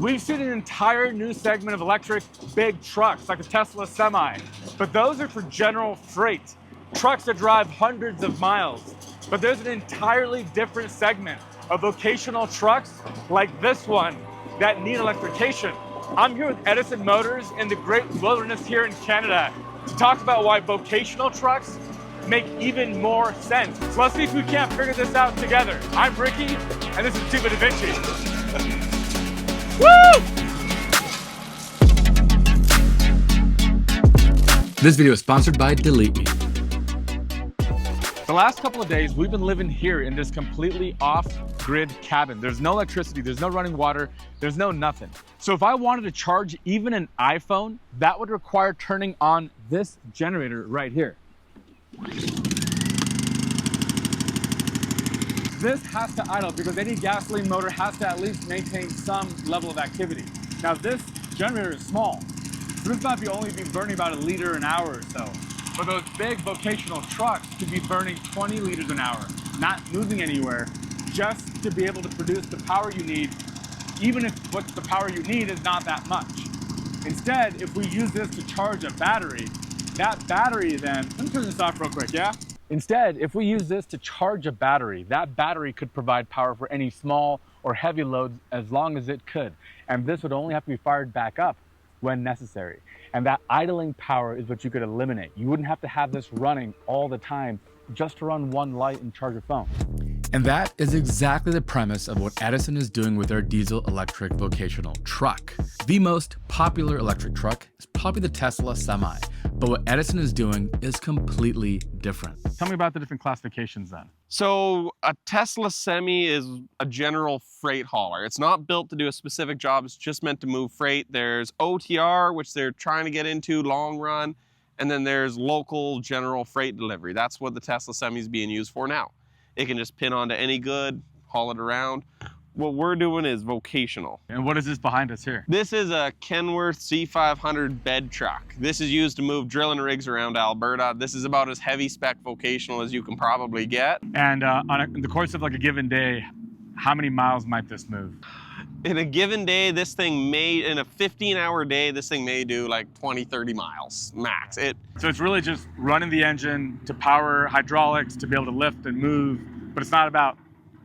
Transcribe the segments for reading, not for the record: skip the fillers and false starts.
We've seen an entire new segment of electric big trucks like a Tesla Semi, but those are for general freight, trucks that drive hundreds of miles. But there's an entirely different segment of vocational trucks like this one that need electrification. I'm here with Edison Motors in the great wilderness here in Canada to talk about why vocational trucks make even more sense. So let's see if we can't figure this out together. I'm Ricky, and this is Tuba Da Vinci. Woo! This video is sponsored by Delete Me. The last couple of days, we've been living here in this completely off-grid cabin. There's no electricity, there's no running water, there's no nothing. So if I wanted to charge even an iPhone, that would require turning on this generator right here. This has to idle because any gasoline motor has to at least maintain some level of activity. Now this generator is small, so this might only be burning about 1 liter an hour or so. But those big vocational trucks could be burning 20 liters an hour, not moving anywhere, just to be able to produce the power you need, even if what the power you need is not that much. Instead, if we use this to charge a battery, that battery then, let me turn this off real quick, yeah? Instead, if we use this to charge a battery, that battery could provide power for any small or heavy loads as long as it could. And this would only have to be fired back up when necessary. And that idling power is what you could eliminate. You wouldn't have to have this running all the time just to run one light and charge your phone. And that is exactly the premise of what Edison is doing with their diesel electric vocational truck. The most popular electric truck is probably the Tesla Semi, but what Edison is doing is completely different. Tell me about the different classifications then. So a Tesla Semi is a general freight hauler. It's not built to do a specific job. It's just meant to move freight. There's OTR, which they're trying to get into long run. And then there's local general freight delivery. That's what the Tesla Semi is being used for now. It can just pin onto any good, haul it around. What we're doing is vocational. And what is this behind us here? This is a Kenworth C500 bed truck. This is used to move drilling rigs around Alberta. This is about as heavy spec vocational as you can probably get. And in the course of like a given day, how many miles might this move? In a given day, this thing may, in a 15-hour day, this thing may do like 20, 30 miles max. So it's really just running the engine to power hydraulics to be able to lift and move, but it's not about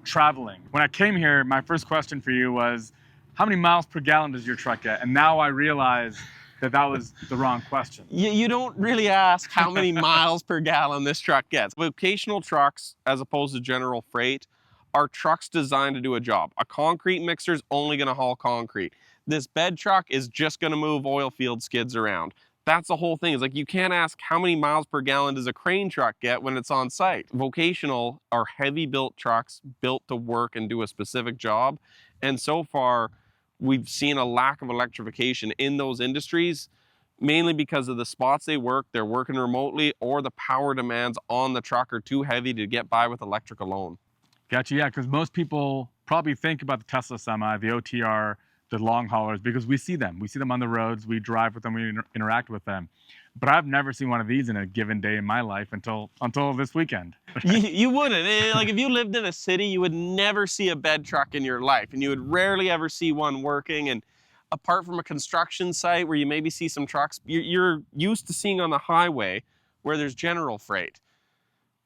traveling. When I came here, my first question for you was, how many miles per gallon does your truck get? And now I realize that that was the wrong question. You don't really ask how many miles per gallon this truck gets. Vocational trucks, as opposed to general freight, are trucks designed to do a job. A concrete mixer is only going to haul concrete. This bed truck is just going to move oil field skids around. That's the whole thing. It's like you can't ask how many miles per gallon does a crane truck get when it's on site. Vocational are heavy built trucks built to work and do a specific job. And so far, we've seen a lack of electrification in those industries, mainly because of the spots they work, they're working remotely, or the power demands on the truck are too heavy to get by with electric alone. Gotcha, yeah, because most people probably think about the Tesla Semi, the OTR, the long haulers, because we see them. We see them on the roads, we drive with them, we interact with them. But I've never seen one of these in a given day in my life until this weekend. You wouldn't. Like if you lived in a city, you would never see a bed truck in your life, and you would rarely ever see one working. And apart from a construction site where you maybe see some trucks, you're used to seeing on the highway where there's general freight.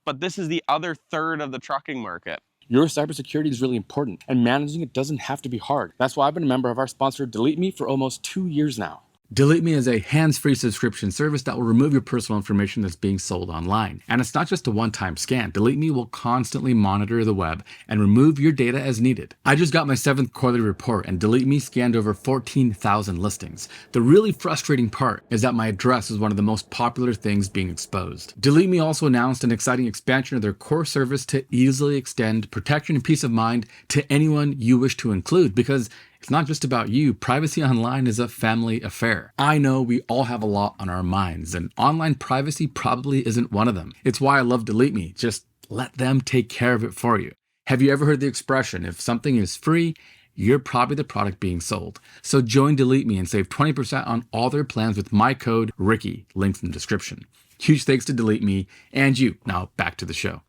But this is the other third of the trucking market. Your cybersecurity is really important, and managing it doesn't have to be hard. That's why I've been a member of our sponsor, Delete Me, for almost 2 years now. Delete Me is a hands-free subscription service that will remove your personal information that's being sold online. And it's not just a one-time scan. Delete Me will constantly monitor the web and remove your data as needed. I just got my 7th quarterly report, and Delete Me scanned over 14,000 listings. The really frustrating part is that my address is one of the most popular things being exposed. Delete Me also announced an exciting expansion of their core service to easily extend protection and peace of mind to anyone you wish to include, because it's not just about you. Privacy online is a family affair. I know we all have a lot on our minds, and online privacy probably isn't one of them. It's why I love Delete Me. Just let them take care of it for you. Have you ever heard the expression, if something is free, you're probably the product being sold? So join Delete Me and save 20% on all their plans with my code Ricky, linked in the description. Huge thanks to Delete Me and you. Now back to the show.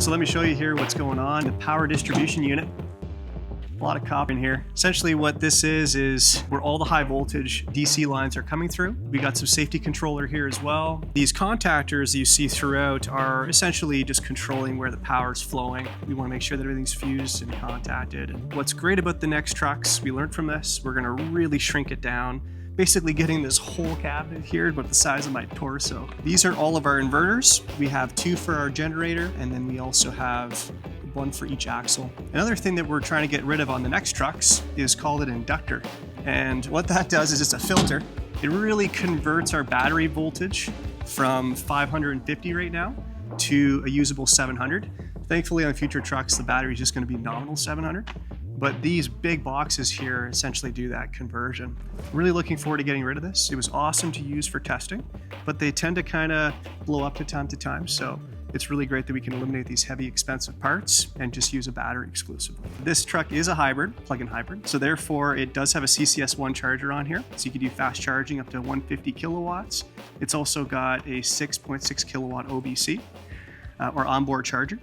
So let me show you here what's going on. The power distribution unit. A lot of copper in here. Essentially what this is where all the high voltage DC lines are coming through. We got some safety controller here as well. These contactors you see throughout are essentially just controlling where the power is flowing. We want to make sure that everything's fused and contacted. And what's great about the next trucks, we learned from this, we're going to really shrink it down. Basically getting this whole cabinet here about the size of my torso. These are all of our inverters. We have 2 for our generator, and then we also have 1 for each axle. Another thing that we're trying to get rid of on the next trucks is called an inductor. And what that does is it's a filter. It really converts our battery voltage from 550 right now to a usable 700. Thankfully on future trucks, the battery is just going to be nominal 700. But these big boxes here essentially do that conversion. Really looking forward to getting rid of this. It was awesome to use for testing, but they tend to kind of blow up to time. So it's really great that we can eliminate these heavy, expensive parts and just use a battery exclusively. This truck is a hybrid, plug-in hybrid. So therefore it does have a CCS1 charger on here. So you can do fast charging up to 150 kilowatts. It's also got a 6.6 kilowatt OBC or onboard charger.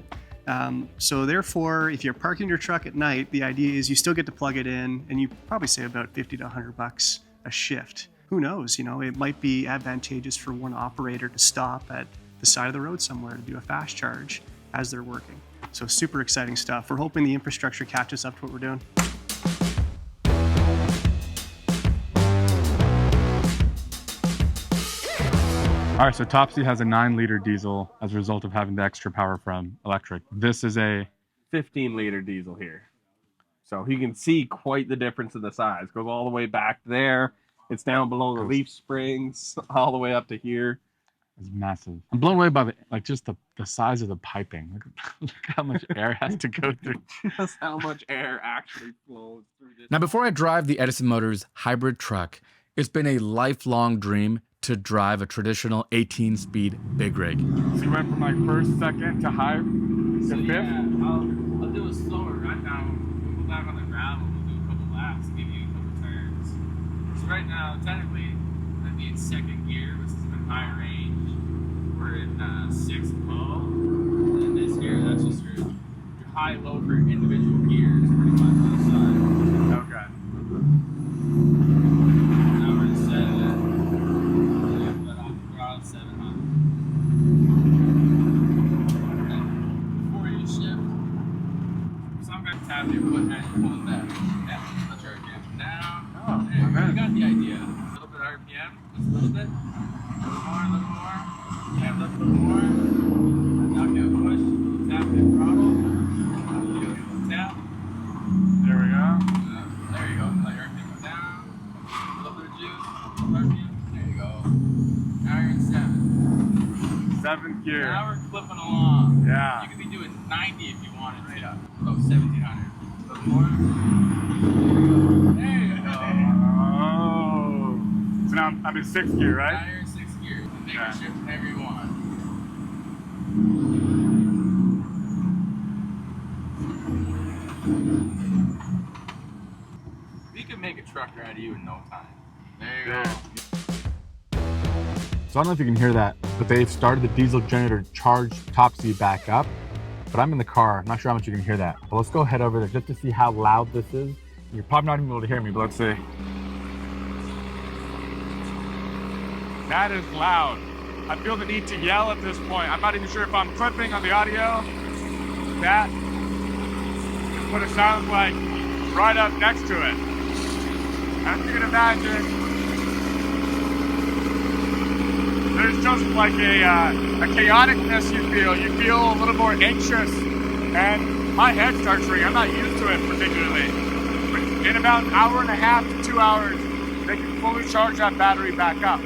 So therefore, if you're parking your truck at night, the idea is you still get to plug it in and you probably save about 50 to 100 bucks a shift. Who knows, you know, it might be advantageous for one operator to stop at the side of the road somewhere to do a fast charge as they're working. So super exciting stuff. We're hoping the infrastructure catches up to what we're doing. All right, so Topsy has a 9-liter diesel as a result of having the extra power from electric. This is a 15-liter diesel here. So you can see quite the difference in the size. Goes all the way back there. It's down below the leaf springs, all the way up to here. It's massive. I'm blown away by just the size of the piping. Look how much air has to go through. Just how much air actually flows through this. Now, before I drive the Edison Motors hybrid truck, it's been a lifelong dream to drive a traditional 18-speed big rig. So you went from like first, second to high to So fifth? yeah, I'll do a slower rundown. We'll go back on the gravel. We'll do a couple laps, give you a couple turns. So right now, technically, I'd be in second gear, which is in high range. We're in 6th low. And then this gear, that's just your high-low for individual gears, pretty much on the side. Okay. Now we're in 7. Let off the throttle, 700. Before you shift, some guys have their foot and pull it back. Yeah, let your RPM down. Oh, There, okay. you got the idea. A little bit of RPM, just a little bit. A little more. Yeah, a little more. Now give a push, tap the throttle. Tap. There we go. There you go. Let your RPM go down. A little bit of juice. RPM. There you go. Now you're in 7. 7th gear. Now we're clipping along. Yeah. You could be doing 90 if you wanted to. About 1700. A little more. There you go. Oh. So now I'm in 6th gear, Now right? you're in 6th gear. You can make Okay. a shift whenever you want. We can make a trucker out of you in no time. There you go. So I don't know if you can hear that, but they've started the diesel generator to charge Topsy back up. But I'm in the car. I'm not sure how much you can hear that. But let's go head over there just to see how loud this is. You're probably not even able to hear me, but let's see. That is loud. I feel the need to yell at this point. I'm not even sure if I'm clipping on the audio. That is what it sounds like right up next to it. As you can imagine, there's just like a chaoticness you feel. You feel a little more anxious, and my head starts ringing. I'm not used to it particularly. But in about an hour and a half to 2 hours, they can fully charge that battery back up.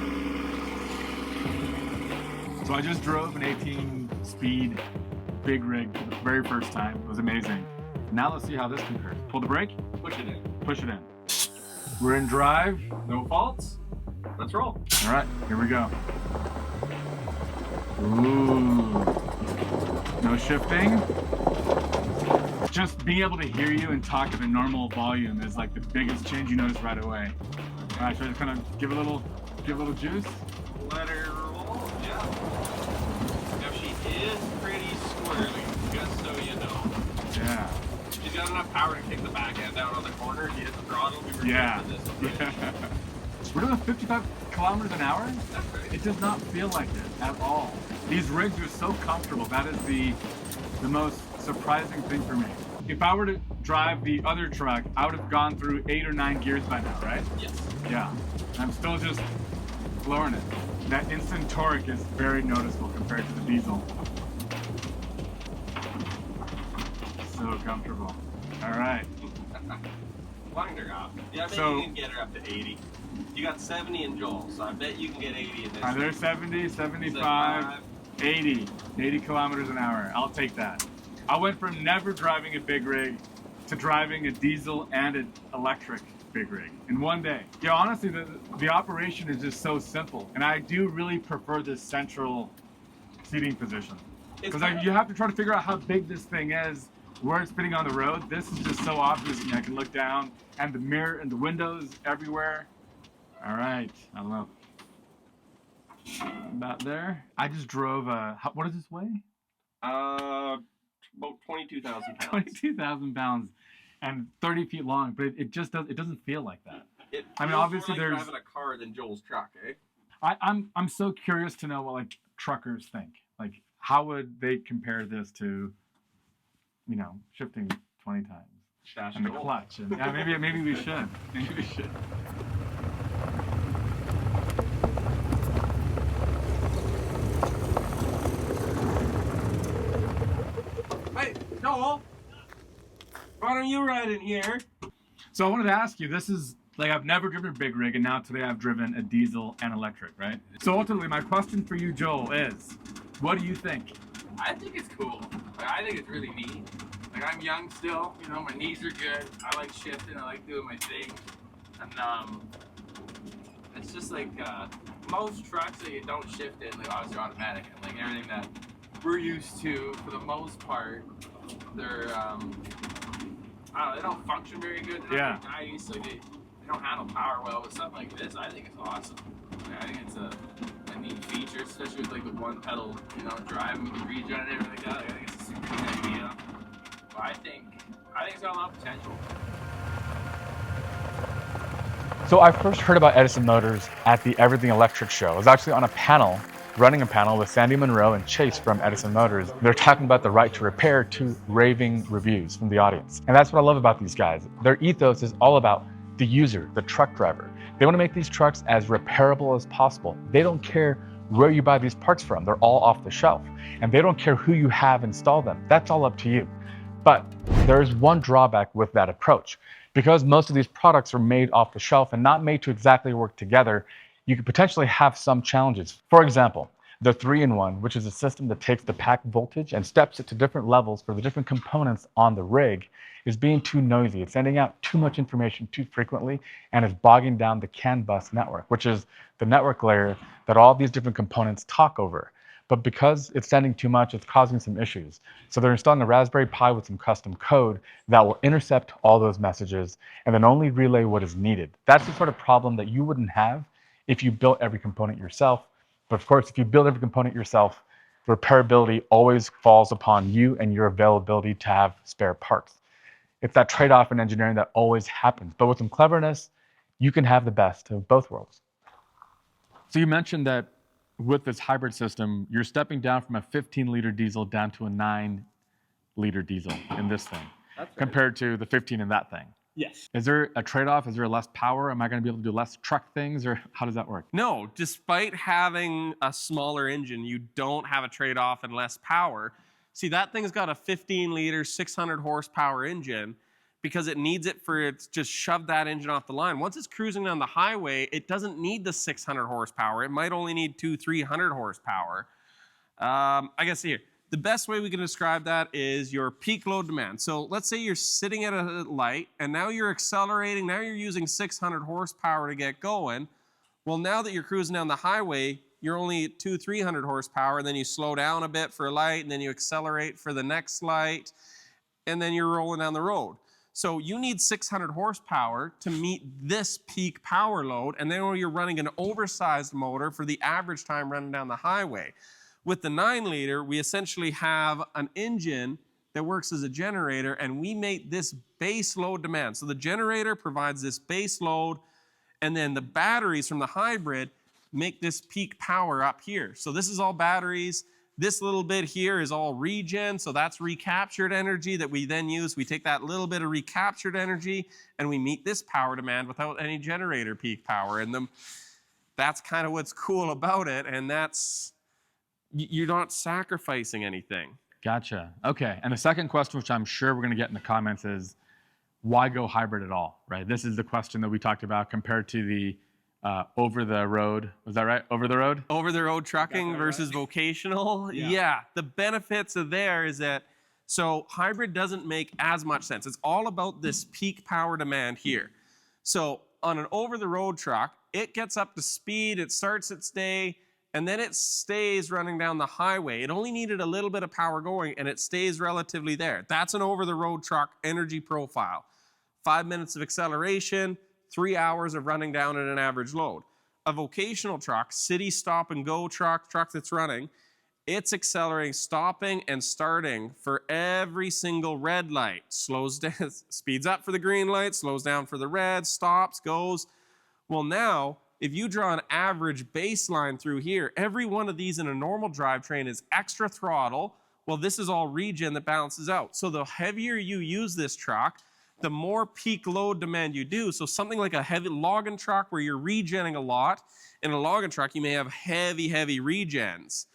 So I just drove an 18-speed big rig for the very first time. It was amazing. Now let's see how this compares. Pull the brake, Push it in. push it in. We're in drive, no faults. Let's roll. All right, here we go. Ooh, no shifting. Just being able to hear you and talk at a normal volume is like the biggest change you notice right away. All right, so I just kind of give a little juice. Let her roll. Yeah. Now she is pretty squirrely. Just got enough power to kick the back end out on the corner. If you hit the throttle, we were Yeah. good for this. Yeah. We're doing 55 kilometers an hour? That's right. It does not feel like it at all. These rigs are so comfortable. That is the most surprising thing for me. If I were to drive the other truck, I would have gone through 8 or 9 gears by now, right? Yes. Yeah. I'm still just flooring it. That instant torque is very noticeable compared to the diesel. So comfortable. All right. Wind her up. Yeah, I bet So- you can get her up to 80. You got 70 in Joel, so I bet you can get 80 in this. Are there 70, 75, 80 kilometers an hour? I'll take that. I went from never driving a big rig to driving a diesel and an electric big rig in one day. Yeah, honestly, the operation is just so simple. And I do really prefer this central seating position. Because you have to try to figure out how big this thing is, where it's fitting on the road. This is just so obvious. I can look down, and the mirror and the windows everywhere. All right, I love about there. I just drove what does this weigh? About 22,000 pounds. 22,000 pounds and 30 feet long, but it just doesn't feel like that. It I mean, feels obviously more like there's- driving a car than Joel's truck, eh? I'm so curious to know what like truckers think. Like, how would they compare this to, you know, shifting 20 times Dash and the Joel. clutch? And yeah, maybe we should. Maybe we should. Hey, Joel! Why don't you ride in here? So I wanted to ask you, this is, like, I've never driven a big rig, and now today I've driven a diesel and electric, right? So ultimately, my question for you, Joel, is, what do you think? I think it's cool. Like, I think it's really neat. Like, I'm young still, you know, my knees are good. I like shifting, I like doing my thing. And it's just like most trucks that you don't shift in, like obviously are automatic, and like everything that we're used to, for the most part, they're I don't know, they don't function very good. They're Yeah. not very nice, like they don't handle power well. But something like this, I think it's awesome. Like, I think it's a neat feature, especially with like the one pedal, you know, driving with the regen and everything like that. Like, I think it's a super neat idea. But I think it's got a lot of potential. So I first heard about Edison Motors at the Everything Electric show. I was actually on a panel, running a panel with Sandy Monroe and Chase from Edison Motors. They're talking about the right to repair to raving reviews from the audience. And that's what I love about these guys. Their ethos is all about the user, the truck driver. They want to make these trucks as repairable as possible. They don't care where you buy these parts from. They're all off the shelf. And they don't care who you have install them. That's all up to you. But there's one drawback with that approach. Because most of these products are made off the shelf and not made to exactly work together, you could potentially have some challenges. For example, the 3-in-1, which is a system that takes the pack voltage and steps it to different levels for the different components on the rig, is being too noisy. It's sending out too much information too frequently and is bogging down the CAN bus network, which is the network layer that all these different components talk over. But because it's sending too much, it's causing some issues. So they're installing a Raspberry Pi with some custom code that will intercept all those messages and then only relay what is needed. That's the sort of problem that you wouldn't have if you built every component yourself. But of course, if you build every component yourself, the repairability always falls upon you and your availability to have spare parts. It's that trade-off in engineering that always happens. But with some cleverness, you can have the best of both worlds. So you mentioned that with this hybrid system, you're stepping down from a 15-liter diesel down to a 9-liter diesel in this thing, compared to the 15 in that thing. Yes. Is there a trade-off? Is there less power? Am I going to be able to do less truck things, or how does that work? No, despite having a smaller engine, you don't have a trade-off and less power. See, that thing's got a 15-liter, 600 horsepower engine because it needs it for it's just shove that engine off the line. Once it's cruising down the highway, it doesn't need the 600 horsepower. It might only need 200-300 horsepower. I guess here, the best way we can describe that is your peak load demand. So let's say you're sitting at a light and now you're accelerating, now you're using 600 horsepower to get going. Well, now that you're cruising down the highway, you're only at 200-300 horsepower, and then you slow down a bit for a light, and then you accelerate for the next light, and then you're rolling down the road. So you need 600 horsepower to meet this peak power load, and then you're running an oversized motor for the average time running down the highway. With the 9-liter, we essentially have an engine that works as a generator, and we make this base load demand. So the generator provides this base load, and then the batteries from the hybrid make this peak power up here. So this is all batteries. This little bit here is all regen, so that's recaptured energy that we then use. We take that little bit of recaptured energy and we meet this power demand without any generator peak power. And that's kind of what's cool about it, and that's, you're not sacrificing anything. Gotcha. Okay. And the second question, which I'm sure we're going to get in the comments, is why go hybrid at all, right? This is the question that we talked about compared to the over the road. Was that right? Over the road? Over the road trucking versus vocational. Yeah. The benefits of there is that, so hybrid doesn't make as much sense. It's all about this peak power demand here. So on an over the road truck, it gets up to speed, it starts its day, and then it stays running down the highway. It only needed a little bit of power going, and it stays relatively there. That's an over the road truck energy profile. 5 minutes of acceleration, 3 hours of running down at an average load. A vocational truck, city stop and go truck that's running, it's accelerating, stopping and starting for every single red light. Slows down, speeds up for the green light, slows down for the red, stops, goes. Well, now, if you draw an average baseline through here, every one of these in a normal drivetrain is extra throttle. Well, this is all regen that balances out. So the heavier you use this truck, the more peak load demand you do. So something like a heavy logging truck where you're regenning a lot. In a logging truck, you may have heavy regens.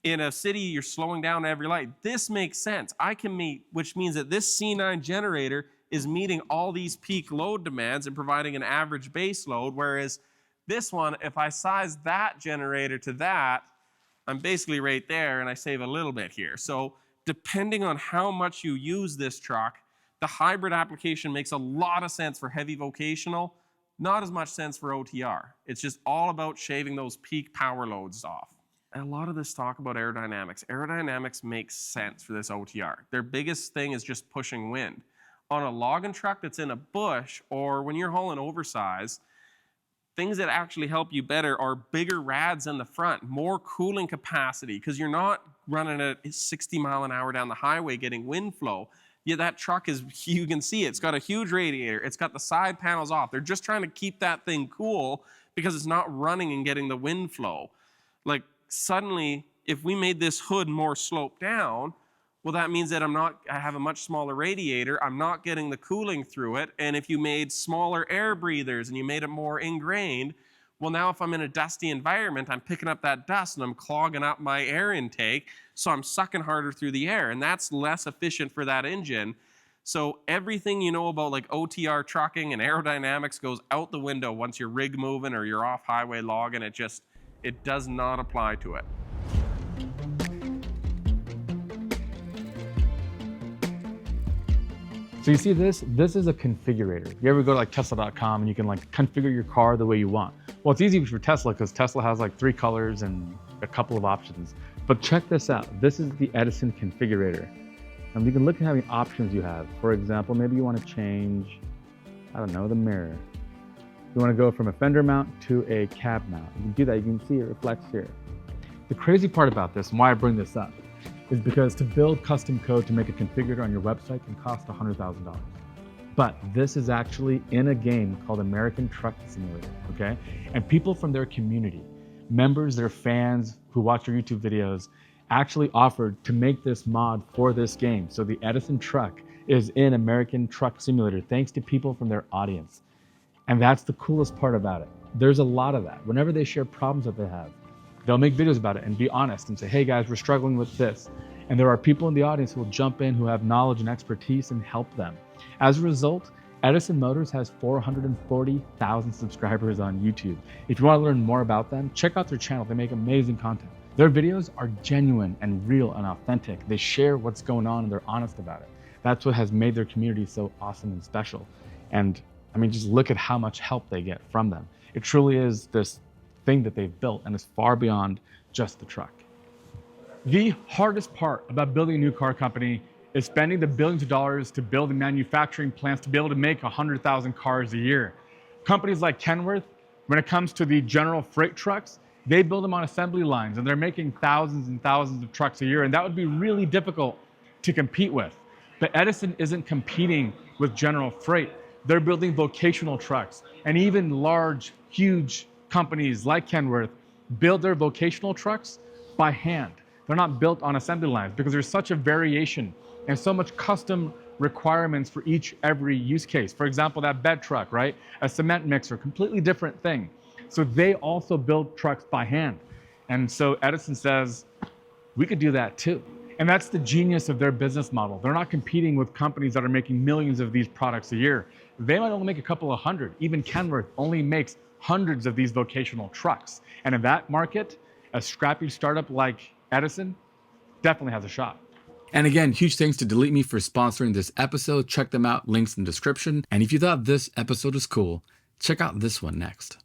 In a city, you're slowing down every light. This makes sense. I can meet, which means that this C9 generator is meeting all these peak load demands and providing an average base load, whereas this one, if I size that generator to that, I'm basically right there and I save a little bit here. So depending on how much you use this truck, the hybrid application makes a lot of sense for heavy vocational, not as much sense for OTR. It's just all about shaving those peak power loads off. And a lot of this talk about aerodynamics. Aerodynamics makes sense for this OTR. Their biggest thing is just pushing wind. On a logging truck that's in a bush, or when you're hauling oversize, things that actually help you better are bigger rads in the front, more cooling capacity, because you're not running at 60 mile an hour down the highway getting wind flow. Yeah, that truck is, you can see it's got a huge radiator. It's got the side panels off. They're just trying to keep that thing cool because it's not running and getting the wind flow. Like suddenly, if we made this hood more sloped down, well, that means that I have a much smaller radiator. I'm not getting the cooling through it. And if you made smaller air breathers and you made it more ingrained, well, now if I'm in a dusty environment, I'm picking up that dust and I'm clogging up my air intake, so I'm sucking harder through the air, and that's less efficient for that engine. So everything you know about like OTR trucking and aerodynamics goes out the window once you're rig moving or you're off highway logging. It does not apply to it. So you see this? This is a configurator. You ever go to like Tesla.com and you can like configure your car the way you want? Well, it's easy for Tesla because Tesla has like 3 colors and a couple of options. But check this out. This is the Edison configurator. And you can look at how many options you have. For example, maybe you want to change, I don't know, the mirror. You want to go from a fender mount to a cab mount. You can do that. You can see it reflects here. The crazy part about this and why I bring this up is because to build custom code to make a configurator on your website can cost $100,000. But this is actually in a game called American Truck Simulator, okay? And people from their community, members, their fans who watch your YouTube videos, actually offered to make this mod for this game. So the Edison truck is in American Truck Simulator thanks to people from their audience. And that's the coolest part about it. There's a lot of that. Whenever they share problems that they have, they'll make videos about it and be honest and say, hey guys, we're struggling with this. And there are people in the audience who will jump in who have knowledge and expertise and help them. As a result, Edison Motors has 440,000 subscribers on YouTube. If you want to learn more about them, check out their channel. They make amazing content. Their videos are genuine and real and authentic. They share what's going on and they're honest about it. That's what has made their community so awesome and special. And I mean, just look at how much help they get from them. It truly is this thing that they've built and is far beyond just the truck. The hardest part about building a new car company is spending the billions of dollars to build the manufacturing plants to be able to make 100,000 cars a year. Companies like Kenworth, when it comes to the general freight trucks, they build them on assembly lines and they're making thousands and thousands of trucks a year, and that would be really difficult to compete with. But Edison isn't competing with general freight. They're building vocational trucks, and even large, huge companies like Kenworth build their vocational trucks by hand. They're not built on assembly lines because there's such a variation and so much custom requirements for every use case. For example, that bed truck, right? A cement mixer, completely different thing. So they also build trucks by hand. And so Edison says, we could do that too. And that's the genius of their business model. They're not competing with companies that are making millions of these products a year. They might only make a couple of hundred. Even Kenworth only makes hundreds of these vocational trucks. And in that market, a scrappy startup like Edison definitely has a shot. And again, huge thanks to Delete Me for sponsoring this episode. Check them out, links in the description. And if you thought this episode was cool, check out this one next.